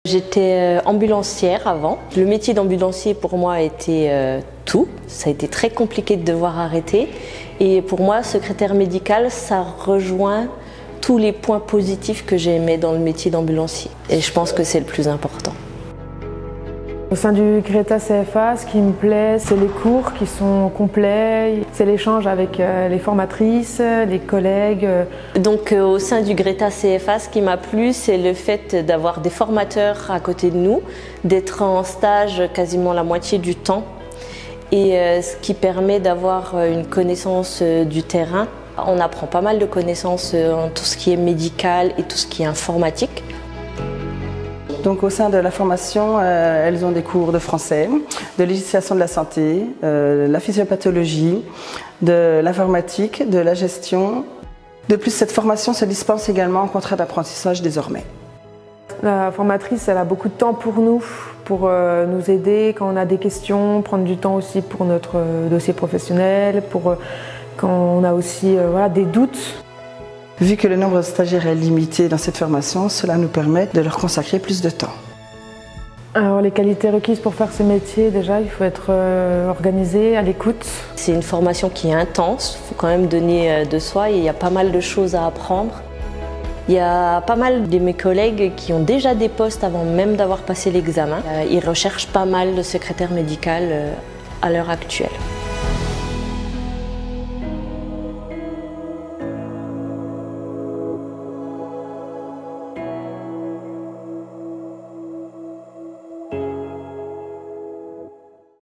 J'étais ambulancière avant. Le métier d'ambulancier pour moi a été tout. Ça a été très compliqué de devoir arrêter. Et pour moi, secrétaire médical, ça rejoint tous les points positifs que j'ai aimés dans le métier d'ambulancier. Et je pense que c'est le plus important. Au sein du Greta CFA, ce qui me plaît, c'est les cours qui sont complets, c'est l'échange avec les formatrices, les collègues. Donc au sein du Greta CFA, ce qui m'a plu, c'est le fait d'avoir des formateurs à côté de nous, d'être en stage quasiment la moitié du temps, et ce qui permet d'avoir une connaissance du terrain. On apprend pas mal de connaissances en tout ce qui est médical et tout ce qui est informatique. Donc au sein de la formation, elles ont des cours de français, de législation de la santé, la physiopathologie, de l'informatique, de la gestion. De plus, cette formation se dispense également en contrat d'apprentissage désormais. La formatrice, elle a beaucoup de temps pour nous aider quand on a des questions, prendre du temps aussi pour notre dossier professionnel, quand on a aussi des doutes. Vu que le nombre de stagiaires est limité dans cette formation, cela nous permet de leur consacrer plus de temps. Alors les qualités requises pour faire ce métier, déjà il faut être organisé, à l'écoute. C'est une formation qui est intense, il faut quand même donner de soi et il y a pas mal de choses à apprendre. Il y a pas mal de mes collègues qui ont déjà des postes avant même d'avoir passé l'examen. Ils recherchent pas mal de secrétaire médical à l'heure actuelle.